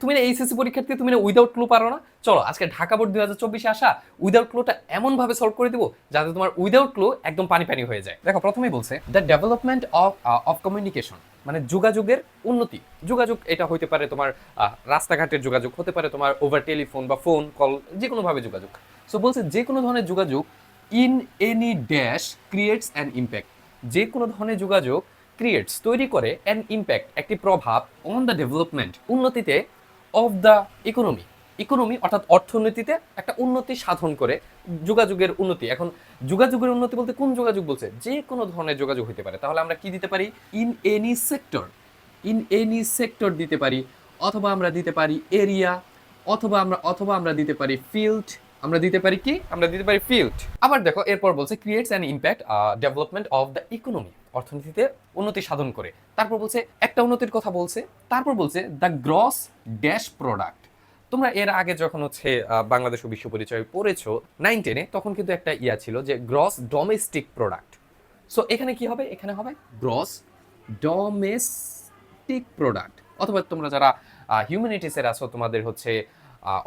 তুমি না এইচএসসি পরীক্ষার্থী, তুমি না উইদাউট ক্লু পারো না। চলো আজকে ঢাকা বোর্ড 2024 আসা উইদাউট ক্লুটা এমন ভাবে সলভ করে দিব যাতে তোমার উইদাউট ক্লু একদম পানি পানি হয়ে যায়। দেখো প্রথমেই বলছে দ্য ডেভেলপমেন্ট অফ কমিউনিকেশন, মানে যোগাযোগের উন্নতি। যোগাযোগ এটা হইতে পারে তোমার রাস্তাঘাটের যোগাযোগ, হতে পারে তোমার ওভার টেলিফোন বা ফোন কল, যে কোনো ভাবে যোগাযোগ। সো বলছে যে কোনো ধরনের যোগাযোগ in any dash creates an impact, যে কোনো ধরনের যোগাযোগ ক্রিয়েটস তৈরি করে অ্যান ইম্প্যাক্ট একটি প্রভাব অন দ্য ডেভেলপমেন্ট উন্নতিতে অফ দ্য ইকোনমি, ইকোনমি অর্থাৎ অর্থনীতিতে একটা উন্নতি সাধন করে। যোগাযোগের উন্নতি, এখন যোগাযোগের উন্নতি বলতে কোন যোগাযোগ বলছে? যে কোনো ধরনের যোগাযোগ হতে পারে। তাহলে আমরা কি দিতে পারি? In any sector, in any sector দিতে পারি, অথবা আমরা দিতে পারি এরিয়া, অথবা আমরা দিতে পারি ফিল্ড। আমরা দিতে পারি কি? আমরা দিতে পারি ফিল্ড। আবার দেখো এরপর বলছে creates an impact development of the economy, অর্থনীতিতে উন্নতি সাধন করে। তারপর বলছে একটা উন্নতির কথা বলছে, তারপর বলছে দ্য গ্রস ড্যাশ প্রোডাক্ট। তোমরা এর আগে যখন হচ্ছে বাংলাদেশ ও বিশ্ব পরিচয় পড়েছো 9-10-এ, তখন কিন্তু একটা ইয়া ছিল যে গ্রস ডোমেস্টিক প্রোডাক্ট। সো এখানে কি হবে? এখানে হবে গ্রস ডোমেস্টিক প্রোডাক্ট। অথবা তোমরা যারা হিউম্যানিটিসের আছো, তোমাদের হচ্ছে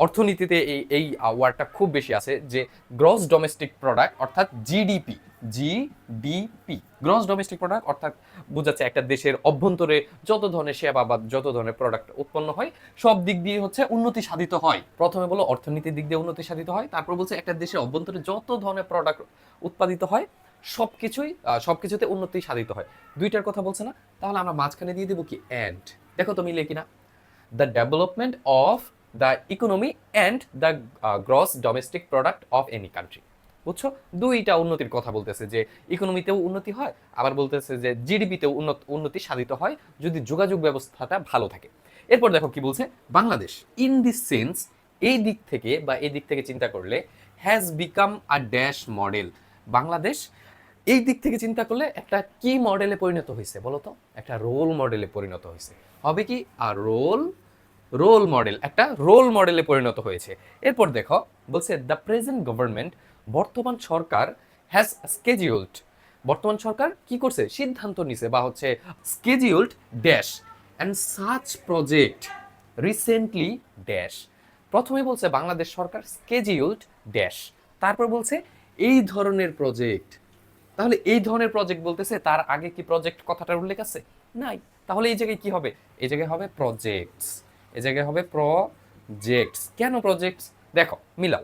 অর্থনীতিতে এই ওয়ার্ডটা খুব বেশি আছে, যে গ্রস ডোমেস্টিক প্রোডাক্ট অর্থাৎ GDP, GDP gross domestic product অর্থাৎ বোঝাচ্ছে একটা দেশের অভ্যন্তরে যত ধরনের সেবা বা যত ধরনের প্রোডাক্ট উৎপন্ন হয় সব দিক দিয়ে হচ্ছে উন্নতি সাধিত হয়। প্রথমে বলো অর্থনীতির দিক দিয়ে উন্নতি সাধিত হয়, তারপর বলছে একটা দেশের অভ্যন্তরে যত ধরনের প্রোডাক্ট উৎপাদিত হয় সবকিছুতে উন্নতি সাধিত হয়। দুইটার কথা বলছে না? তাহলে আমরা মাঝখানে দিয়ে দেবো কি অ্যান্ড। দেখো তো মিলে কিনা? The development of the economy and the gross domestic product of any country. বুঝছো? দুইটা উন্নতির কথা বলতেছে, যে ইকোনমিতেও উন্নতি হয়, আবার বলতেছে যে জিডিপিতেও উন্নতি সাধিত হয় যদি যোগাযোগ ব্যবস্থাটা ভালো থাকে। এরপর দেখো কি বলছে, বাংলাদেশ ইন দিস সেন্স, এই দিক থেকে বা এই দিক থেকে চিন্তা করলে, has become a dash model. Bangladesh এই দিক থেকে চিন্তা করলে একটা কি মডেলে পরিণত হয়েছে বলো তো? একটা রোল মডেলে পরিণত হয়েছে। হবে কি? আর রোল মডেল, একটা রোল মডেলে পরিণত হয়েছে। এরপর দেখো বলছে দ্য প্রেজেন্ট গভর্নমেন্ট, বর্তমান সরকার হ্যাজ স্কেডিউলড, বর্তমান সরকার কি করছে? সিদ্ধান্ত নিছে বা হচ্ছে scheduled dash and such project recently dash. প্রথমে বলছে বাংলাদেশ সরকার স্কেডিউলড ড্যাশ, তারপর বলছে এই ধরনের প্রজেক্ট। তাহলে এই ধরনের প্রজেক্ট বলতেছে, তার আগে কি প্রজেক্ট কথাটার উল্লেখ আছে? নাই। তাহলে এই জায়গায় কি হবে? এই জায়গায় হবে প্রজেক্টস, এই জায়গায় হবে প্রজেক্টস। কেন প্রজেক্টস? দেখো মিলাও।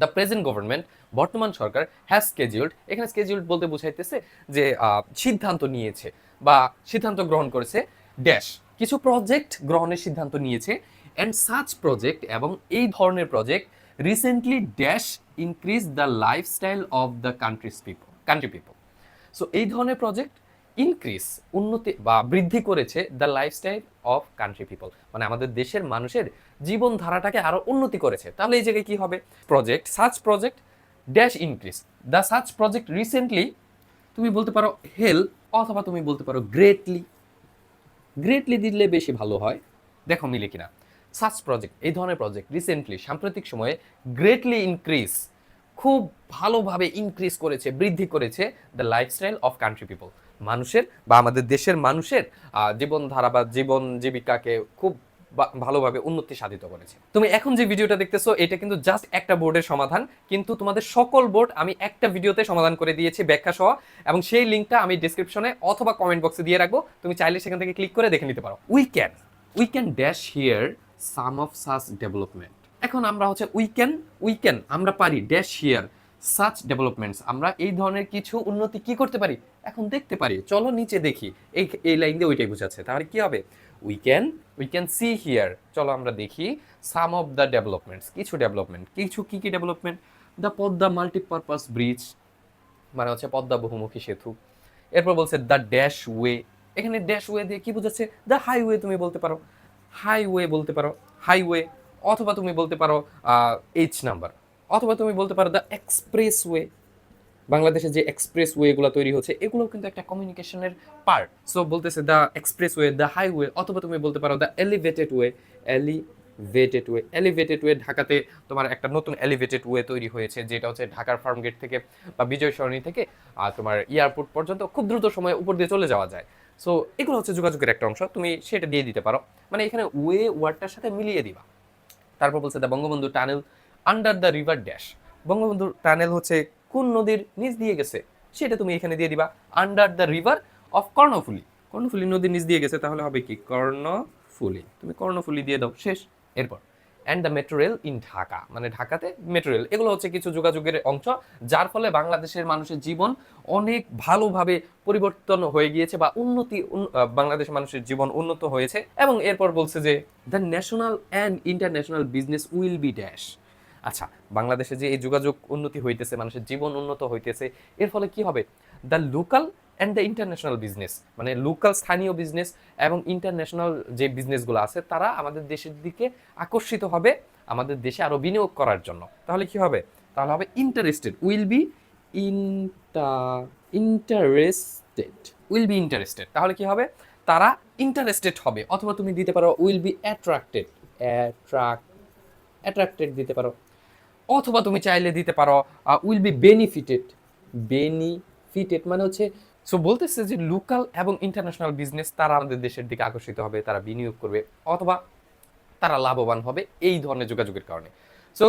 দ্য প্রেজেন্ট গভর্নমেন্ট, বর্তমান সরকার, হ্যাজ স্কেডিউলড, এখানে স্কেডিউলড বলতে বোঝাইতেছে যে সিদ্ধান্ত নিয়েছে বা সিদ্ধান্ত গ্রহণ করেছে ড্যাশ, কিছু প্রজেক্ট গ্রহণের সিদ্ধান্ত নিয়েছে। অ্যান্ড সাচ প্রজেক্ট, এবং এই ধরনের project recently dash increase the lifestyle of the country people. So এই ধরনের প্রজেক্ট ইনক্রিজ, উন্নতি বা বৃদ্ধি করেছে the lifestyle of country people, মানে আমাদের দেশের মানুষের জীবনধারাটাকে আরো উন্নতি করেছে। তাহলে এই জায়গায় কি হবে? Project, such project dash increase the such project recently, তুমি বলতে পারো হেল্প, অথবা তুমি বলতে পারো গ্রেটলি। গ্রেটলি দিলে বেশি ভালো হয়। দেখো মিলে কিনা? সাচ প্রজেক্ট, এই ধরনের প্রজেক্ট রিসেন্টলি, সাম্প্রতিক সময়ে, গ্রেটলি ইনক্রিজ, খুব ভালোভাবে ইনক্রিজ করেছে, বৃদ্ধি করেছে the lifestyle of country people, মানুষের বা আমাদের দেশের মানুষের জীবনধারা বা জীবন জীবিকাকে খুব ভালোভাবে উন্নতি সাধিত করেছে। তুমি এখন যে ভিডিওটা দেখতেছো এটা কিন্তু জাস্ট একটা বোর্ডের সমাধান, কিন্তু তোমাদের সকল বোর্ড আমি একটা ভিডিওতে সমাধান করে দিয়েছি ব্যাখ্যা সহ, এবং সেই লিঙ্কটা আমি ডেসক্রিপশনে অথবা কমেন্ট বক্সে দিয়ে রাখবো, তুমি চাইলে সেখান থেকে ক্লিক করে দেখে নিতে পারো। We can dash here some of such development. এখন আমরা হচ্ছে উই ক্যান আমরা পারি ড্যাশ হিয়ার সাচ ডেভেলপমেন্টস, আমরা এই ধরনের কিছু উন্নতি কি করতে পারি? এখন দেখতে পারি। চলো নিচে দেখি, এই লাইন দিয়ে ওইটাই বোঝাচ্ছে। তাহলে কি হবে? উই ক্যান সি হিয়ার, চলো আমরা দেখি সাম অফ দ্য ডেভেলপমেন্টস, কিছু ডেভেলপমেন্ট, কিছু কি কি development? The Padma multipurpose bridge, মানে হচ্ছে পদ্মা বহুমুখী সেতু। এরপর বলছে দ্য ড্যাশ ওয়ে, এখানে ড্যাশ ওয়ে দিয়ে কি বোঝাচ্ছে? দ্য হাইওয়ে, তুমি বলতে পারো হাইওয়ে, বলতে পারো হাইওয়ে, অথবা তুমি বলতে পারো এইচ নাম্বার, অথবা তুমি বলতে পারো দ্য এক্সপ্রেসওয়ে। বাংলাদেশে যে এক্সপ্রেস ওয়েগুলো তৈরি হচ্ছে এগুলোও কিন্তু একটা কমিউনিকেশনের পার্ট। সো বলতেছে দ্য এক্সপ্রেসওয়ে, দ্য হাইওয়ে, অথবা তুমি বলতে পারো the elevated way. Elevated way, ঢাকাতে তোমার একটা নতুন এলিভেটেড ওয়ে তৈরি হয়েছে, যেটা হচ্ছে ঢাকার ফার্মগেট থেকে বা বিজয় সরণি থেকে তোমার এয়ারপোর্ট পর্যন্ত খুব দ্রুত সময়ে উপর দিয়ে চলে যাওয়া যায়। সো এগুলো হচ্ছে যোগাযোগের একটা অংশ, তুমি সেটা দিয়ে দিতে পারো, মানে এখানে ওয়ে ওয়ার্ডটার সাথে মিলিয়ে দিবা। তারপর বলছে the Bangabandhu tunnel under the river dash, Bangabandhu tunnel হচ্ছে কোন নদীর নিচ দিয়ে গেছে, সেটা তুমি এখানে দিয়ে দিবা under the river of Karnaphuli, Karnaphuli নদীর নিচ দিয়ে গেছে, তাহলে হবে কি কর্ণফুলী, তুমি কর্ণফুলী দিয়ে দাও, শেষ। এরপর and the metro rail in Dhaka, মানে ঢাকাতে মেট্রো রেল, এগুলো হচ্ছে কিছু যোগাযোগের অংশ যার ফলে বাংলাদেশের মানুষের জীবন অনেক ভালোভাবে পরিবর্তন হয়ে গিয়েছে বা বাংলাদেশের মানুষের জীবন উন্নত হয়েছে। এবং এরপর বলছে যে the national and international business will be dash. আচ্ছা, বাংলাদেশে যে এই যোগাযোগ উন্নতি হইতেছে, মানুষের জীবন উন্নত হইতেছে, এর ফলে কি হবে? The local and the international business, মানে লোকাল স্থানীয় বিজনেস এবং ইন্টারন্যাশনাল যে বিজনেসগুলো আছে তারা আমাদের দেশের দিকে আকর্ষিত হবে আমাদের দেশে আরো বিনিয়োগ করার জন্য। তাহলে কি হবে? তাহলে হবে interested, will be interested, will be interested, তাহলে কি হবে? তারা ইন্টারেস্টেড হবে। অথবা তুমি দিতে পারো উইল বি অ্যাট্রাক্টেড, অ্যাট্রাক্টেড দিতে পারো। অথবা তুমি চাইলে দিতে পারো উইল বি বেনিফিটেড, বেনিফিটেড মানে হচ্ছে, সো বলতেছে যে লোকাল এবং ইন্টারন্যাশনাল বিজনেস তারা আমাদের দেশের দিকে আকর্ষিত হবে, তারা বিনিয়োগ করবে, অথবা তারা লাভবান হবে এই ধরনের যোগাযোগের কারণে। সো